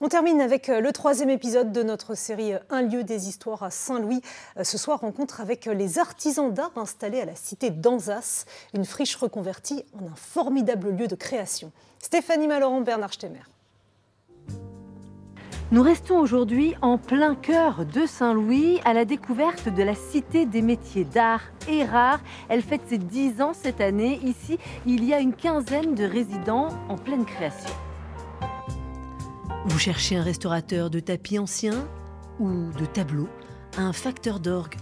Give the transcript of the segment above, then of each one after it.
On termine avec le 3e épisode de notre série Un lieu des histoires à Saint-Louis. Ce soir, rencontre avec les artisans d'art installés à la cité d'Anzas, une friche reconvertie en un formidable lieu de création. Stéphanie Malorand, Bernard Stemmer. Nous restons aujourd'hui en plein cœur de Saint-Louis, à la découverte de la Cité des métiers d'art et rare. Elle fête ses 10 ans cette année. Ici, il y a une quinzaine de résidents en pleine création. Vous cherchez un restaurateur de tapis anciens ou de tableaux, un facteur d'orgue,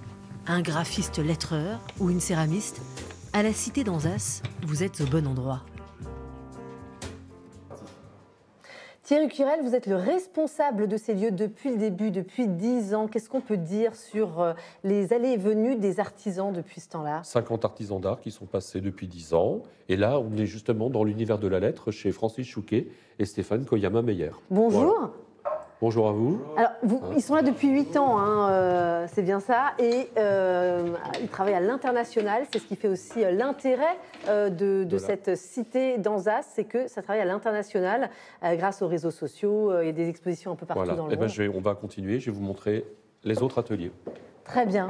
un graphiste lettreur ou une céramiste? À la Cité d'Anzas, vous êtes au bon endroit. Thierry Curel, vous êtes le responsable de ces lieux depuis le début, depuis 10 ans. Qu'est-ce qu'on peut dire sur les allées et venues des artisans depuis ce temps-là? 50 artisans d'art qui sont passés depuis 10 ans. Et là, on est justement dans l'univers de la lettre chez Francis Chouquet et Stéphane Koyama-Meyer. Bonjour. Voilà. Bonjour à vous. Alors, ils sont là depuis 8 ans, c'est bien ça. Et ils travaillent à l'international. C'est ce qui fait aussi l'intérêt de cette cité d'Anzas, c'est que ça travaille à l'international grâce aux réseaux sociaux et des expositions un peu partout dans le monde. On va continuer. Je vais vous montrer les autres ateliers. Très bien.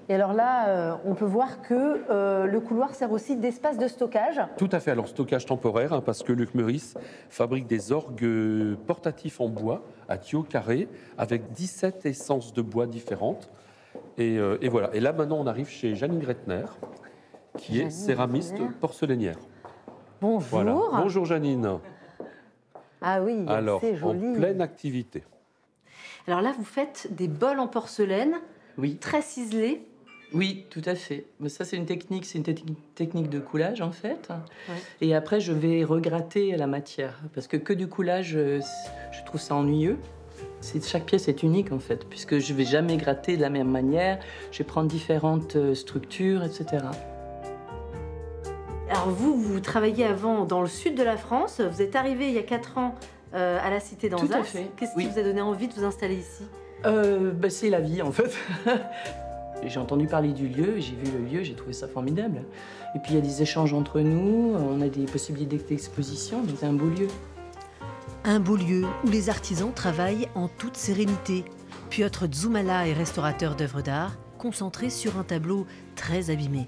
Et alors là, on peut voir que le couloir sert aussi d'espace de stockage. Tout à fait. Alors, stockage temporaire, parce que Luc Meurice fabrique des orgues portatifs en bois à tuyaux carrés avec 17 essences de bois différentes. Et voilà. Et là, maintenant, on arrive chez Janine Gretner, qui est céramiste porcelainière. Bonjour. Voilà. Bonjour Janine. Ah oui, c'est joli. En pleine activité. Alors là, vous faites des bols en porcelaine, oui, très ciselés. Oui, tout à fait. Mais ça, c'est une technique de coulage, en fait. Ouais. Et après, je vais regratter la matière. Parce que du coulage, je trouve ça ennuyeux. Chaque pièce est unique, en fait, puisque je ne vais jamais gratter de la même manière. Je vais prendre différentes structures, etc. Alors vous travailliez avant dans le sud de la France. Vous êtes arrivé il y a 4 ans à la Cité d'Anzas. Tout à fait. Qu'est-ce qui vous a donné envie de vous installer ici? C'est la vie, en fait. J'ai entendu parler du lieu, j'ai vu le lieu, j'ai trouvé ça formidable. Et puis il y a des échanges entre nous, on a des possibilités d'exposition, donc c'est un beau lieu. Un beau lieu où les artisans travaillent en toute sérénité. Piotr Dzoumala est restaurateur d'œuvres d'art, concentré sur un tableau très abîmé.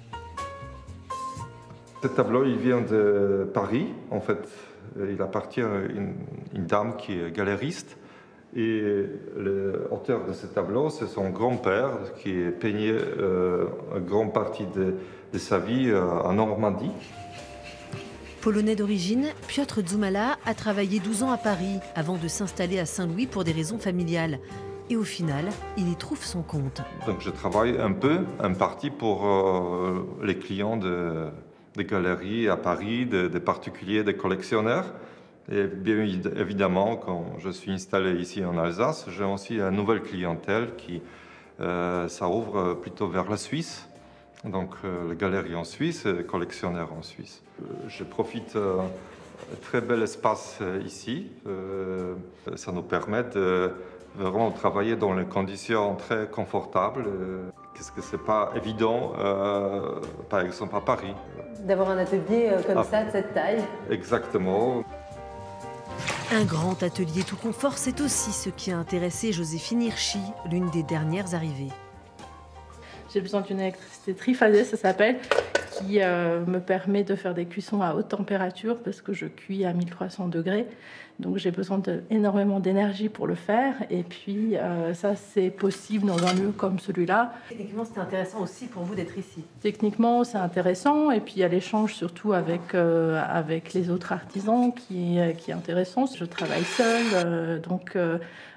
Ce tableau, il vient de Paris, en fait. Il appartient à une dame qui est galériste. Et l'auteur de ce tableau, c'est son grand-père qui a peigné une grande partie de sa vie en Normandie. Polonais d'origine, Piotr Dzoumala a travaillé 12 ans à Paris avant de s'installer à Saint-Louis pour des raisons familiales. Et au final, il y trouve son compte. Donc je travaille un partie pour les clients des galeries à Paris, des particuliers, des collectionneurs. Et bien évidemment, quand je suis installé ici en Alsace, j'ai aussi une nouvelle clientèle qui ça ouvre plutôt vers la Suisse. Donc les galeries en Suisse et les collectionneurs en Suisse. Je profite d'un très bel espace ici. Ça nous permet de vraiment travailler dans des conditions très confortables. Qu'est-ce que c'est pas évident, par exemple à Paris. D'avoir un atelier comme ça, de cette taille. Exactement. Un grand atelier tout confort, c'est aussi ce qui a intéressé Joséphine Hirschi, l'une des dernières arrivées. J'ai besoin d'une électricité triphasée, ça s'appelle, qui me permet de faire des cuissons à haute température parce que je cuis à 1300 degrés. Donc j'ai besoin énormément d'énergie pour le faire. Et puis ça, c'est possible dans un lieu comme celui-là. Techniquement, c'est intéressant aussi pour vous d'être ici. Techniquement, c'est intéressant. Et puis il y a l'échange surtout avec les autres artisans qui est intéressant. Je travaille seule, donc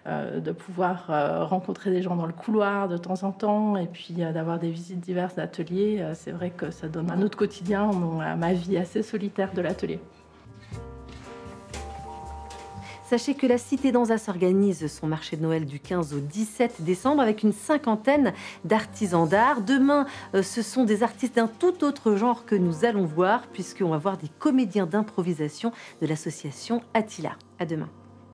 de pouvoir rencontrer des gens dans le couloir de temps en temps et puis d'avoir des visites diverses d'ateliers, c'est vrai que ça donne un autre quotidien à ma vie assez solitaire de l'atelier. Sachez que la Cité d'Anzas organise son marché de Noël du 15 au 17 décembre avec une 50aine d'artisans d'art. Demain, ce sont des artistes d'un tout autre genre que nous allons voir puisqu'on va voir des comédiens d'improvisation de l'association Attila. À demain.